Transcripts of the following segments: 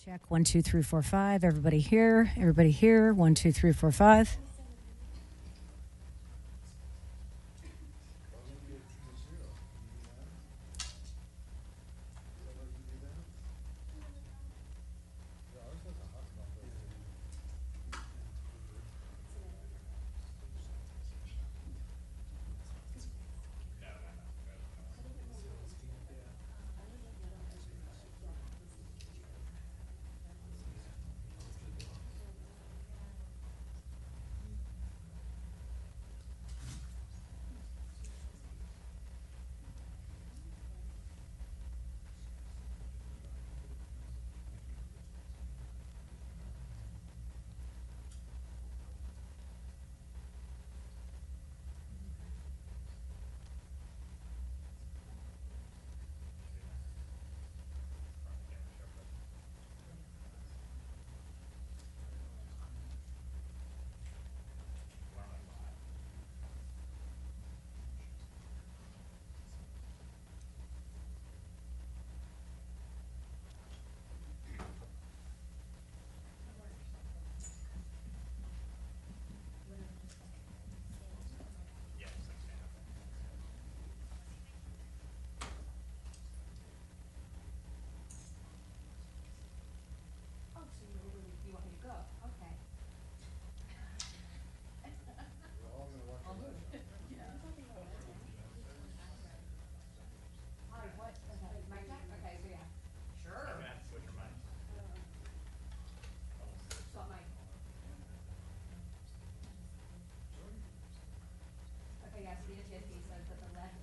Check 1 2 3 4 5. Everybody here. Everybody here. 1 2 3 4 5.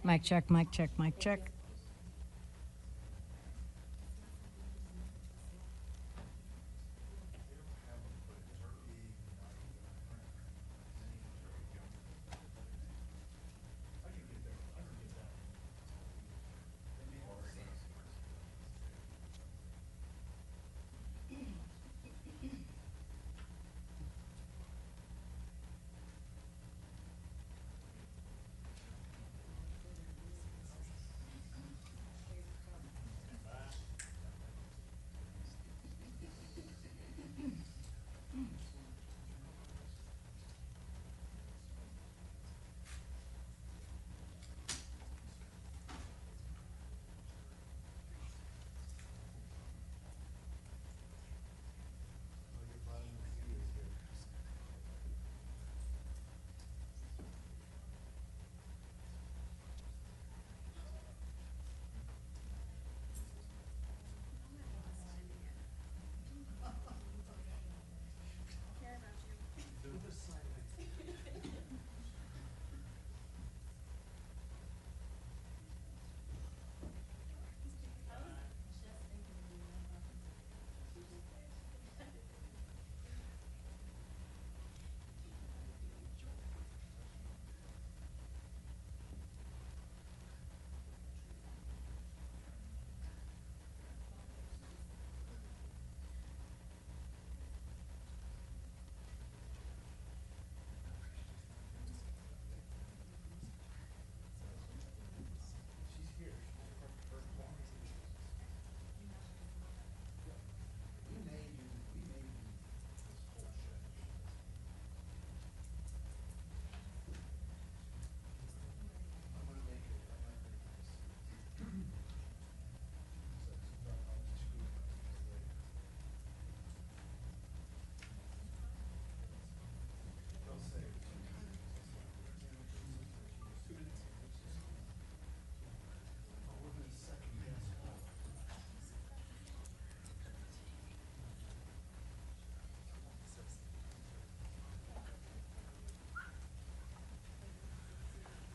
Mic check, mic check, mic check.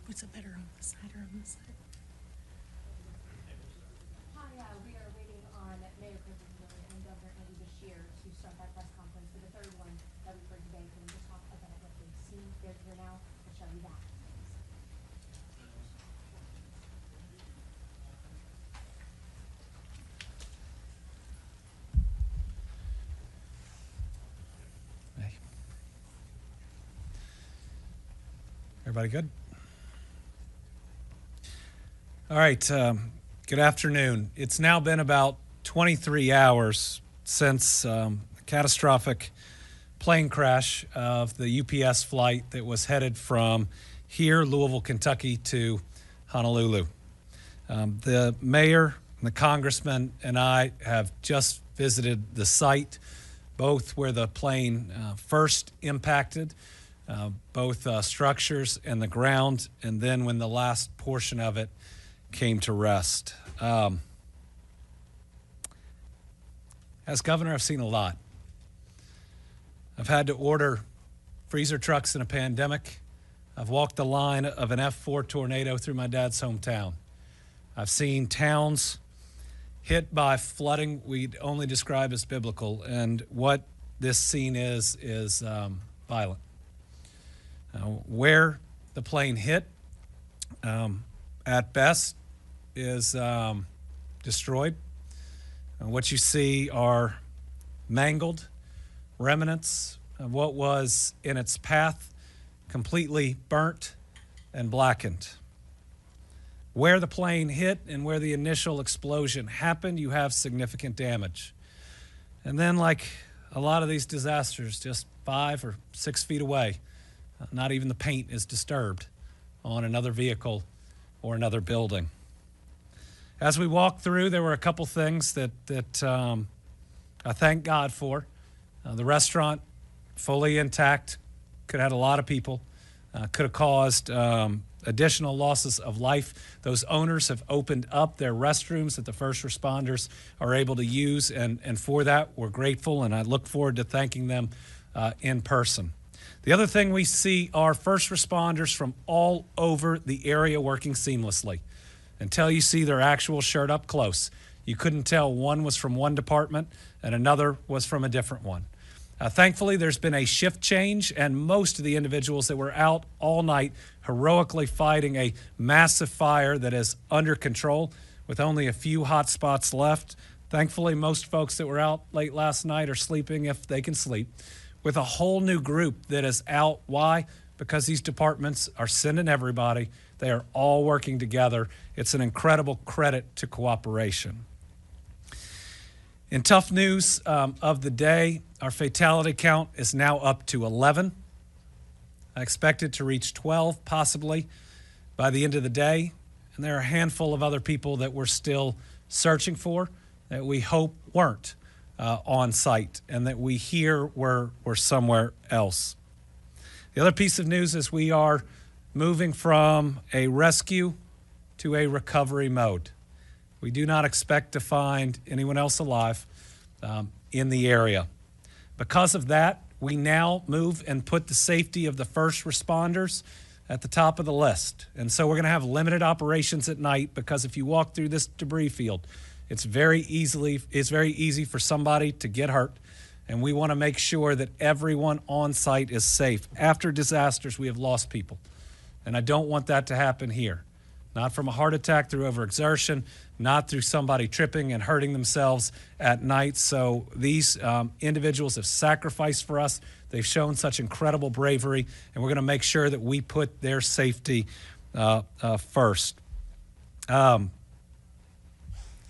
What's it better on this side or on this side? Hi, we are waiting on Mayor and Governor Andy Beshear to start that press conference for the third one that we've heard today. Can we just talk about what they've seen? They're here now. We'll show you that. Hey. Everybody good? All right, good afternoon. It's now been about 23 hours since a catastrophic plane crash of the UPS flight that was headed from here, Louisville, Kentucky, to Honolulu. The mayor, the congressman, and I have just visited the site, both where the plane first impacted, both structures and the ground, and then when the last portion of it came to rest. As governor, I've seen a lot. I've had to order freezer trucks in a pandemic. I've walked the line of an F4 tornado through my dad's hometown. I've seen towns hit by flooding we'd only describe as biblical, and what this scene is violent. Where the plane hit, at best, is destroyed. What you see are mangled remnants of what was in its path, completely burnt and blackened. Where the plane hit and where the initial explosion happened, you have significant damage. And then, like a lot of these disasters, just 5 or 6 feet away, not even the paint is disturbed on another vehicle or another building. As we walked through, there were a couple things that I thank God for. The restaurant, fully intact, could have had a lot of people, could have caused additional losses of life. Those owners have opened up their restrooms that the first responders are able to use, and for that, we're grateful, and I look forward to thanking them in person. The other thing we see are first responders from all over the area working seamlessly. Until you see their actual shirt up close, you couldn't tell one was from one department and another was from a different one. Thankfully, there's been a shift change, and most of the individuals that were out all night heroically fighting a massive fire that is under control with only a few hot spots left. Thankfully, most folks that were out late last night are sleeping if they can sleep, with a whole new group that is out. Why? Because these departments are sending everybody. They are all working together. It's an incredible credit to cooperation. In tough news of the day, our fatality count is now up to 11. I expect it to reach 12 possibly by the end of the day. And there are a handful of other people that we're still searching for that we hope weren't on site and that we hear were somewhere else. The other piece of news is we are moving from a rescue to a recovery mode. We do not expect to find anyone else alive in the area. Because of that, we now move and put the safety of the first responders at the top of the list. And so we're going to have limited operations at night, because if you walk through this debris field, it's very easy for somebody to get hurt. And we want to make sure that everyone on site is safe. After disasters, we have lost people. And I don't want that to happen here. Not from a heart attack through overexertion, not through somebody tripping and hurting themselves at night. So these individuals have sacrificed for us. They've shown such incredible bravery, and we're going to make sure that we put their safety first.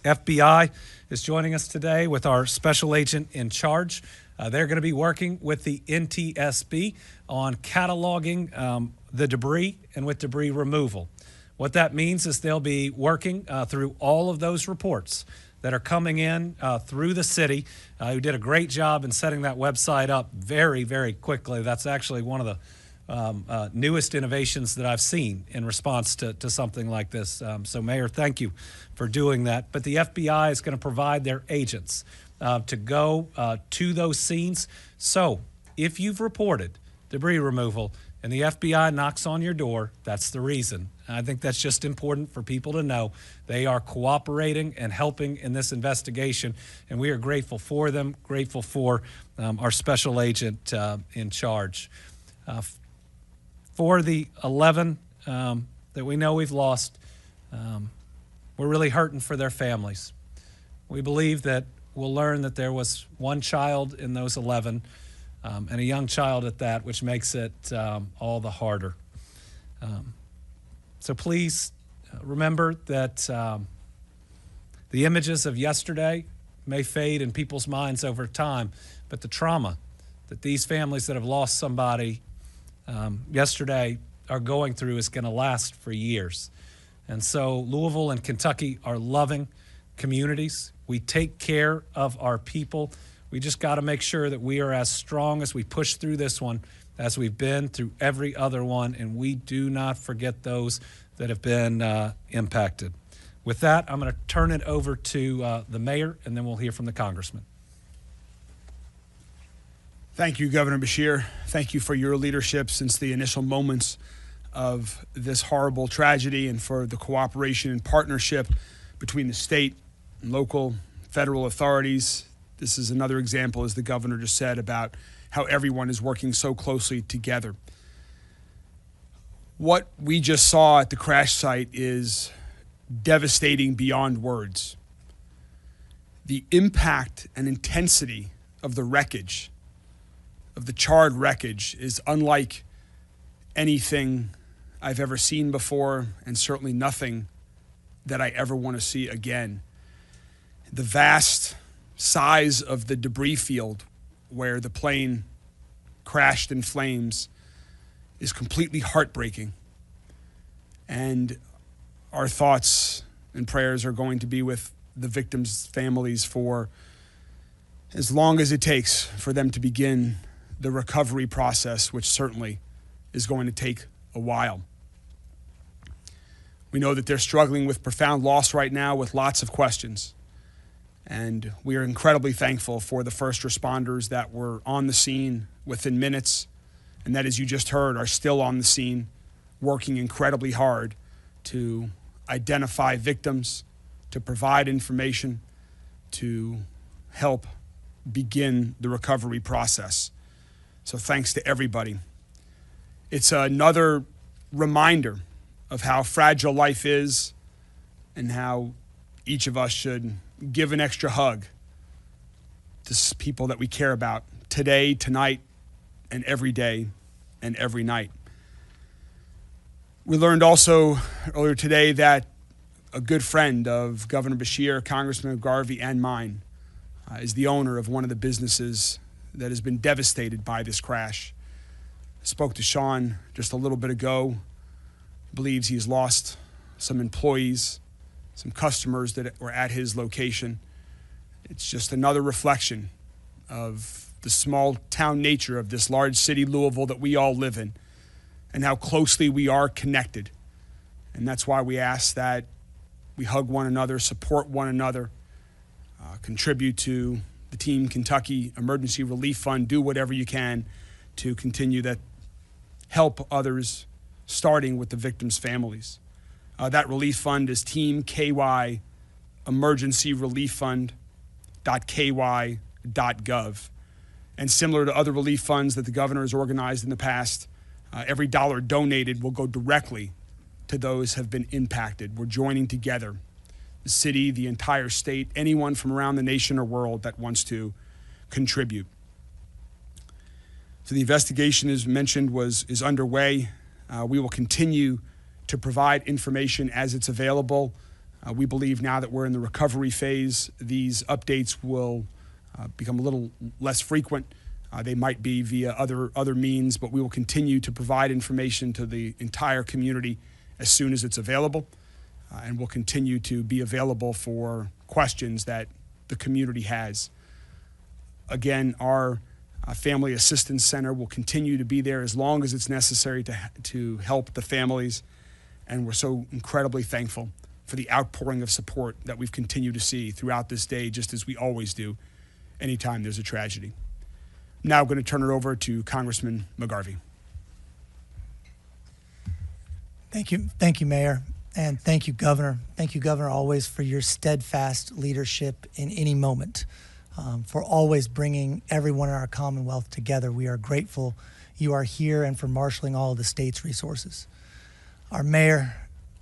FBI is joining us today with our special agent in charge. They're going to be working with the NTSB on cataloging the debris and with debris removal. What that means is they'll be working through all of those reports that are coming in through the city, who did a great job in setting that website up very, very quickly. That's actually one of the newest innovations that I've seen in response to something like this. So, Mayor, thank you for doing that. But the FBI is going to provide their agents to go to those scenes. So if you've reported debris removal and the FBI knocks on your door, that's the reason. I think that's just important for people to know. They are cooperating and helping in this investigation, and we are grateful for them, grateful for our special agent in charge. For the 11 that we know we've lost, we're really hurting for their families. We believe that we'll learn that there was one child in those 11, and a young child at that, which makes it all the harder. So please remember that the images of yesterday may fade in people's minds over time, but the trauma that these families that have lost somebody yesterday are going through is going to last for years. And so Louisville and Kentucky are loving communities. We take care of our people. We just got to make sure that we are as strong as we push through this one as we've been through every other one, and we do not forget those that have been impacted. With that, I'm going to turn it over to the mayor, and then we'll hear from the congressman. Thank you, Governor Beshear. Thank you for your leadership since the initial moments of this horrible tragedy, and for the cooperation and partnership between the state, local, federal authorities. This is another example, as the governor just said, about how everyone is working so closely together. What we just saw at the crash site is devastating beyond words. The impact and intensity of the wreckage, of the charred wreckage, is unlike anything I've ever seen before, and certainly nothing that I ever want to see again. The vast size of the debris field where the plane crashed in flames is completely heartbreaking. And our thoughts and prayers are going to be with the victims' families for as long as it takes for them to begin the recovery process, which certainly is going to take a while. We know that they're struggling with profound loss right now, with lots of questions. And we are incredibly thankful for the first responders that were on the scene within minutes, and that, as you just heard, are still on the scene, working incredibly hard to identify victims, to provide information, to help begin the recovery process. So thanks to everybody. It's another reminder of how fragile life is, and how each of us should give an extra hug to people that we care about today, tonight, and every day, and every night. We learned also earlier today that a good friend of Governor Beshear, Congressman Garvey, and mine, is the owner of one of the businesses that has been devastated by this crash. I spoke to Sean just a little bit ago. Believes he's lost some employees, some customers that were at his location. It's just another reflection of the small town nature of this large city, Louisville, that we all live in, and how closely we are connected. And that's why we ask that we hug one another, support one another, contribute to the Team Kentucky Emergency Relief Fund, do whatever you can to continue that help others, starting with the victims' families. That relief fund is Team KY Emergency Relief Fund.ky.gov. And similar to other relief funds that the governor has organized in the past, every dollar donated will go directly to those who have been impacted. We're joining together, the city, the entire state, anyone from around the nation or world that wants to contribute. So the investigation, as mentioned, is underway. We will continue to provide information as it's available. We believe now that we're in the recovery phase, these updates will become a little less frequent. They might be via other means, but we will continue to provide information to the entire community as soon as it's available. And we'll continue to be available for questions that the community has. Again, our Family Assistance Center will continue to be there as long as it's necessary to help the families. And we're so incredibly thankful for the outpouring of support that we've continued to see throughout this day, just as we always do anytime there's a tragedy. I'm now going to turn it over to Congressman McGarvey. Thank you, Mayor, and thank you, Governor. Thank you, Governor, always for your steadfast leadership in any moment, for always bringing everyone in our Commonwealth together. We are grateful you are here, and for marshaling all of the state's resources. Our mayor,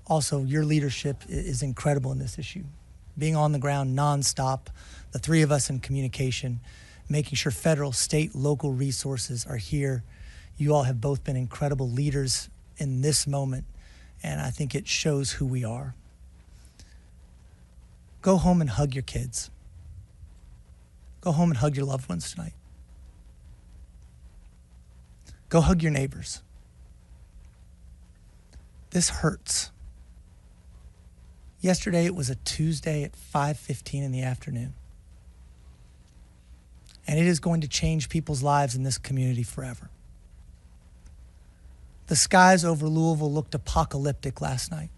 also, your leadership is incredible in this issue. Being on the ground nonstop, the three of us in communication, making sure federal, state, local resources are here. You all have both been incredible leaders in this moment, and I think it shows who we are. Go home and hug your kids. Go home and hug your loved ones tonight. Go hug your neighbors. This hurts. Yesterday, it was a Tuesday at 5:15 in the afternoon. And it is going to change people's lives in this community forever. The skies over Louisville looked apocalyptic last night.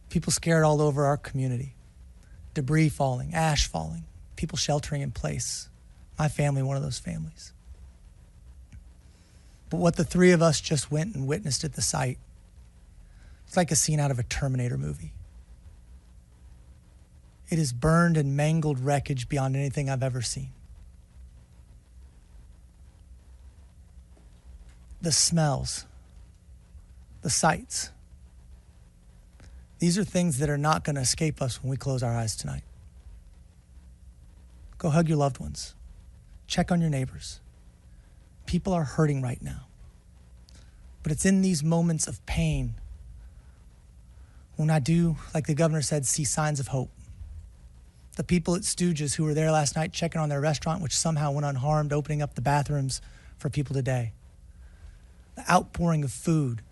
People scared all over our community. Debris falling, ash falling, people sheltering in place. My family, one of those families. But what the three of us just went and witnessed at the site, it's like a scene out of a Terminator movie. It is burned and mangled wreckage beyond anything I've ever seen. The smells, the sights. These are things that are not going to escape us when we close our eyes tonight. Go hug your loved ones. Check on your neighbors. People are hurting right now. But it's in these moments of pain when I do, like the governor said, see signs of hope. The people at Stooges who were there last night checking on their restaurant, which somehow went unharmed, opening up the bathrooms for people today. The outpouring of food.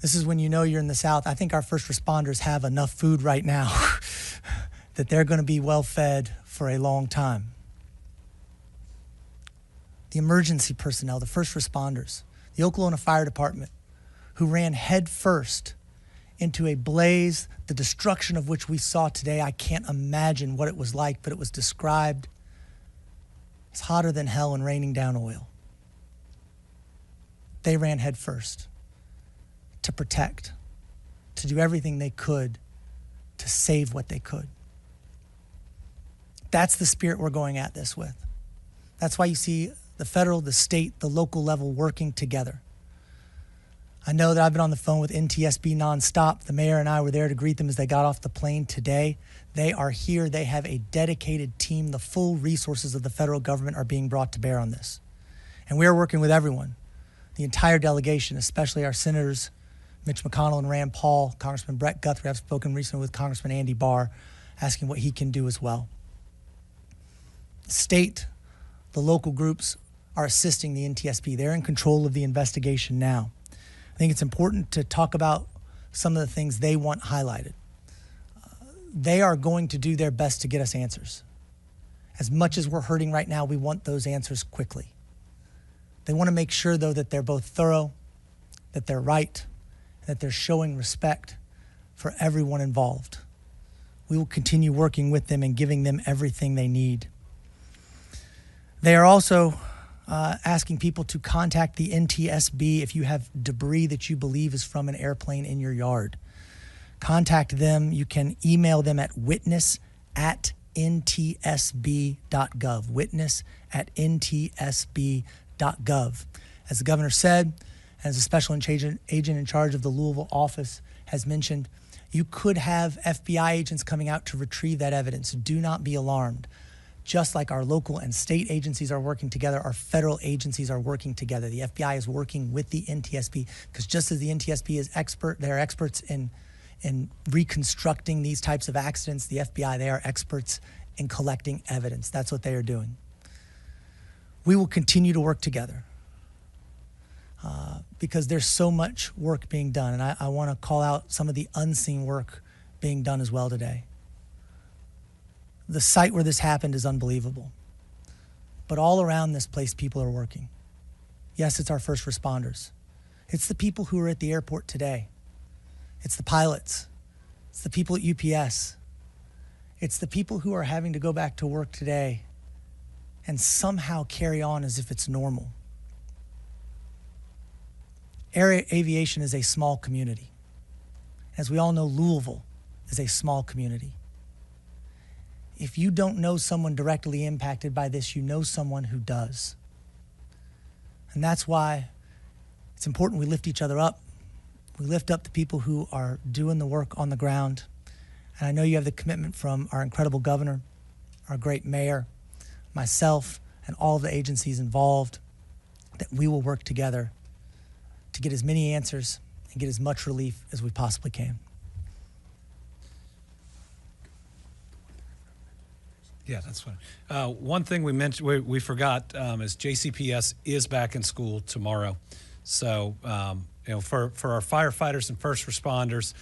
This is when you know you're in the South. I think our first responders have enough food right now that they're going to be well fed for a long time. The emergency personnel, the first responders, the Oklahoma Fire Department, who ran head first into a blaze, the destruction of which we saw today. I can't imagine what it was like, but it was described as hotter than hell and raining down oil. They ran head first to protect, to do everything they could to save what they could. That's the spirit we're going at this with. That's why you see the federal, the state, the local level working together. I know that I've been on the phone with NTSB nonstop. The mayor and I were there to greet them as they got off the plane today. They are here. They have a dedicated team. The full resources of the federal government are being brought to bear on this. And we are working with everyone, the entire delegation, especially our senators, Mitch McConnell and Rand Paul, Congressman Brett Guthrie. I've spoken recently with Congressman Andy Beshear, asking what he can do as well. The state, the local groups are assisting the NTSB. They're in control of the investigation now. I think it's important to talk about some of the things they want highlighted. They are going to do their best to get us answers. As much as we're hurting right now, we want those answers quickly. They want to make sure, though, that they're both thorough, that they're right, and that they're showing respect for everyone involved. We will continue working with them and giving them everything they need. They are also asking people to contact the NTSB if you have debris that you believe is from an airplane in your yard. Contact them. You can email them at witness@ntsb.gov. Witness@ntsb.gov. As the governor said, as a special agent in charge of the Louisville office has mentioned, you could have FBI agents coming out to retrieve that evidence. Do not be alarmed. Just like our local and state agencies are working together, our federal agencies are working together. The FBI is working with the NTSB because just as the NTSB is they're experts in reconstructing these types of accidents, the FBI, they are experts in collecting evidence. That's what they are doing. We will continue to work together because there's so much work being done. And I want to call out some of the unseen work being done as well today. The site where this happened is unbelievable. But all around this place, people are working. Yes, it's our first responders. It's the people who are at the airport today. It's the pilots. It's the people at UPS. It's the people who are having to go back to work today and somehow carry on as if it's normal. Air aviation is a small community. As we all know, Louisville is a small community. If you don't know someone directly impacted by this, you know someone who does. And that's why it's important we lift each other up. We lift up the people who are doing the work on the ground. And I know you have the commitment from our incredible governor, our great mayor, myself, and all of the agencies involved, that we will work together to get as many answers and get as much relief as we possibly can. Yeah, that's fine. One thing we mentioned, we forgot, is JCPS is back in school tomorrow. So, for our firefighters and first responders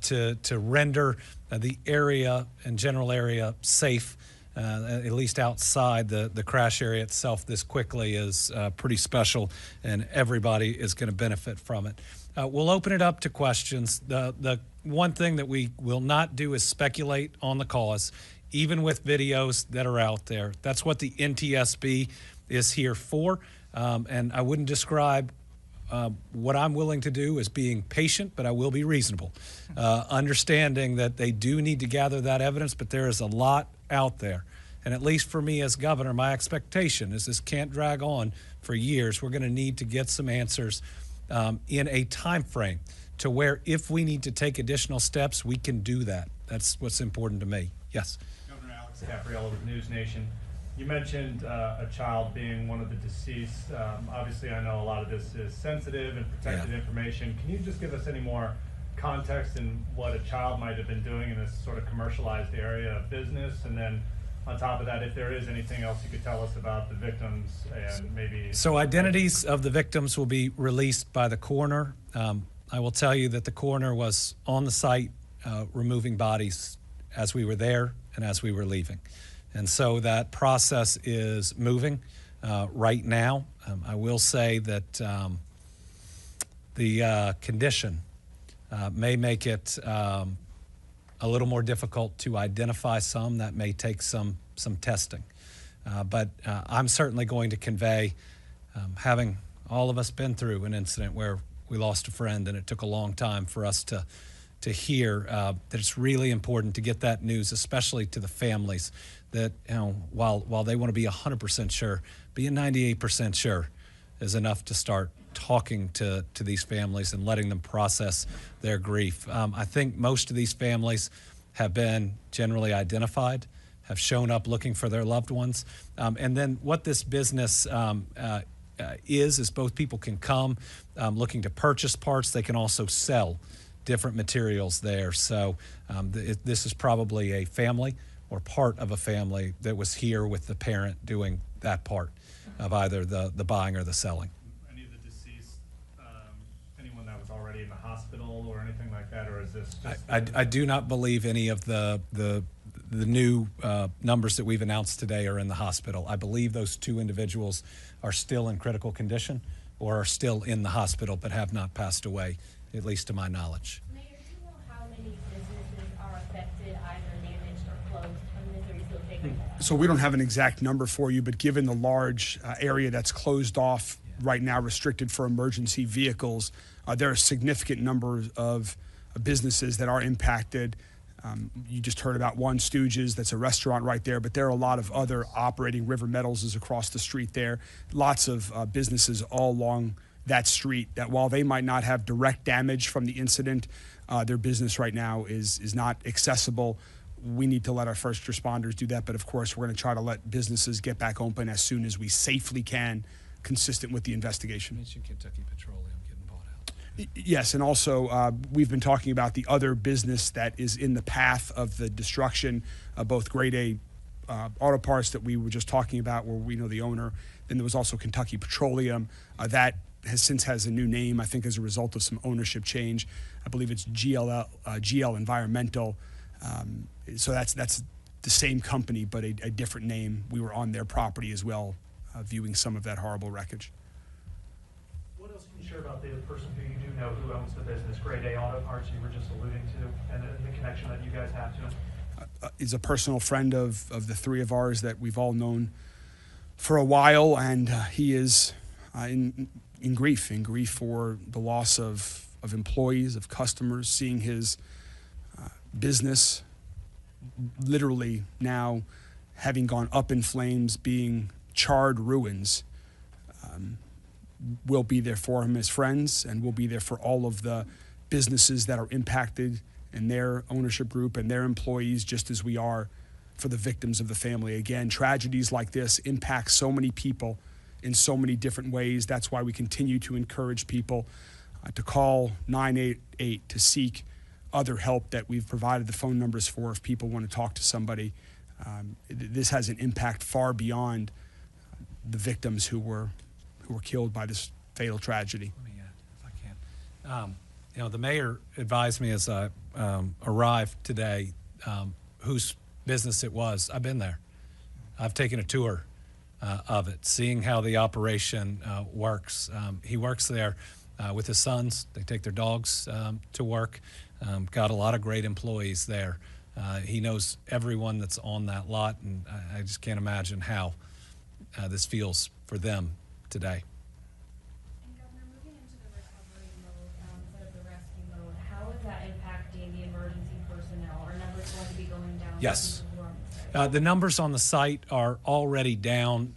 to render the area and general area safe, at least outside the crash area itself this quickly is pretty special, and everybody is going to benefit from it. We'll open it up to questions. The one thing that we will not do is speculate on the cause, even with videos that are out there. That's what the NTSB is here for. And I wouldn't describe what I'm willing to do as being patient, but I will be reasonable, understanding that they do need to gather that evidence, but there is a lot out there. And at least for me as governor, my expectation is this can't drag on for years. We're going to need to get some answers in a time frame to where if we need to take additional steps, we can do that. That's what's important to me. Yes. Governor Alex Capriello with News Nation. You mentioned a child being one of the deceased. Obviously, I know a lot of this is sensitive and protected information. Can you just give us any more context in what a child might have been doing in this sort of commercialized area of business? And then on top of that, if there is anything else you could tell us about the victims and maybe... So identities of the victims will be released by the coroner. I will tell you that the coroner was on the site removing bodies as we were there and as we were leaving. And so that process is moving right now. I will say that the condition may make it a little more difficult to identify some. That may take some testing. But I'm certainly going to convey, having all of us been through an incident where we lost a friend and it took a long time for us to hear that it's really important to get that news, especially to the families, that while they want to be 100% sure, being 98% sure is enough to start talking to these families and letting them process their grief. I think most of these families have been generally identified, have shown up looking for their loved ones. And then what this business is both people can come looking to purchase parts, they can also sell different materials there. So this is probably a family or part of a family that was here with the parent doing that part of either the buying or the selling. Any of the deceased, anyone that was already in the hospital or anything like that, or is this just... I do not believe any of the new numbers that we've announced today are in the hospital. I believe those two individuals are still in critical condition or are still in the hospital but have not passed away, at least to my knowledge. Mayor, do you know how many businesses are affected, either damaged or closed from this, or are you still figuring that out? So we don't have an exact number for you, but given the large area that's closed off right now, restricted for emergency vehicles, there are a significant number of businesses that are impacted. You just heard about One Stooges, that's a restaurant right there, but there are a lot of other operating. River Metals is across the street there. Lots of businesses all along that street that, while they might not have direct damage from the incident, their business right now is not accessible. We need to let our first responders do that, but of course we're going to try to let businesses get back open as soon as we safely can, consistent with the investigation. You mentioned Kentucky Petroleum getting bought out. Yes, and also we've been talking about the other business that is in the path of the destruction, both Grade A auto parts that we were just talking about, where we know the owner. Then there was also Kentucky Petroleum that has a new name, I think, as a result of some ownership change. I believe it's GL Environmental. So that's the same company, but a different name. We were on their property as well, viewing some of that horrible wreckage. What else can you share about the person who you do know who owns the business, Grade A Auto Parts, you were just alluding to, and the connection that you guys have to him? Is a personal friend of the three of ours that we've all known for a while, and he is in grief for the loss of employees, of customers, seeing his business literally now having gone up in flames, being charred ruins. We'll be there for him as friends, and we'll be there for all of the businesses that are impacted and their ownership group and their employees, just as we are for the victims of the family. Again, tragedies like this impact so many people in so many different ways. That's why we continue to encourage people to call 988 to seek other help that we've provided the phone numbers for if people want to talk to somebody. This has an impact far beyond the victims who were killed by this fatal tragedy. Let me, if I can. You know, the mayor advised me as I arrived today whose business it was. I've been there. I've taken a tour of it, seeing how the operation works. He works there with his sons. They take their dogs to work. Got a lot of great employees there. He knows everyone that's on that lot, and I just can't imagine how this feels for them today. And Governor, moving into the recovery mode instead of the rescue mode, how is that impacting the emergency personnel? Are numbers going to be going down? Yes. People who are on the site? The numbers on the site are already down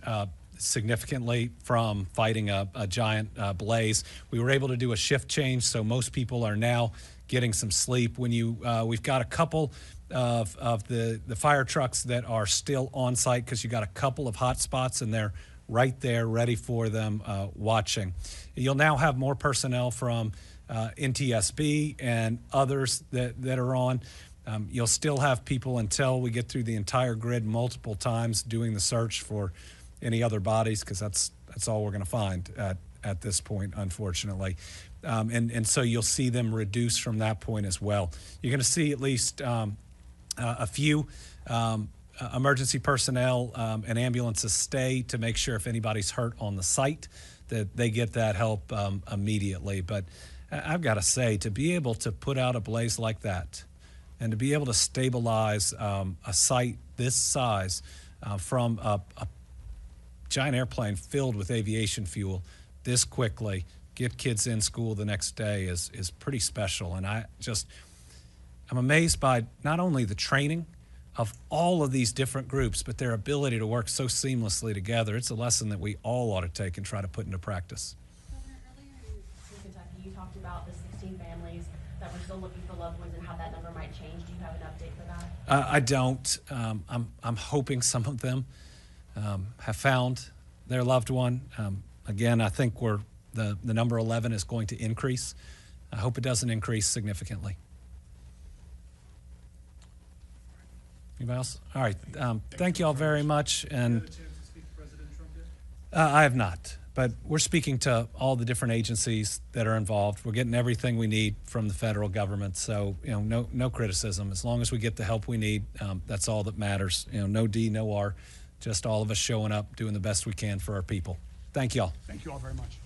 significantly from fighting a giant blaze. We were able to do a shift change, so most people are now getting some sleep. When we've got a couple of the fire trucks that are still on site because you got a couple of hot spots and they're right there ready for them watching. You'll now have more personnel from NTSB and others that are on. You'll still have people until we get through the entire grid multiple times doing the search for any other bodies, because that's all we're going to find at this point, unfortunately. And so you'll see them reduce from that point as well. You're going to see at least a few emergency personnel and ambulances stay to make sure if anybody's hurt on the site that they get that help immediately. But I've got to say, to be able to put out a blaze like that and to be able to stabilize a site this size from a giant airplane filled with aviation fuel this quickly, get kids in school the next day is pretty special. And I'm amazed by not only the training of all of these different groups, but their ability to work so seamlessly together. It's a lesson that we all ought to take and try to put into practice. Governor, earlier in Kentucky, you talked about the 16 families that were still looking for loved ones and how that number might change. Do you have an update for that? I don't. I'm hoping some of them have found their loved one. Again, I think the number 11 is going to increase. I hope it doesn't increase significantly. Anybody else? All right. Thank you all very much. And Have you had a chance to speak to President Trump yet? I have not, but we're speaking to all the different agencies that are involved. We're getting everything we need from the federal government. So, no criticism. As long as we get the help we need, that's all that matters. No D, no R, just all of us showing up, doing the best we can for our people. Thank you all. Thank you all very much.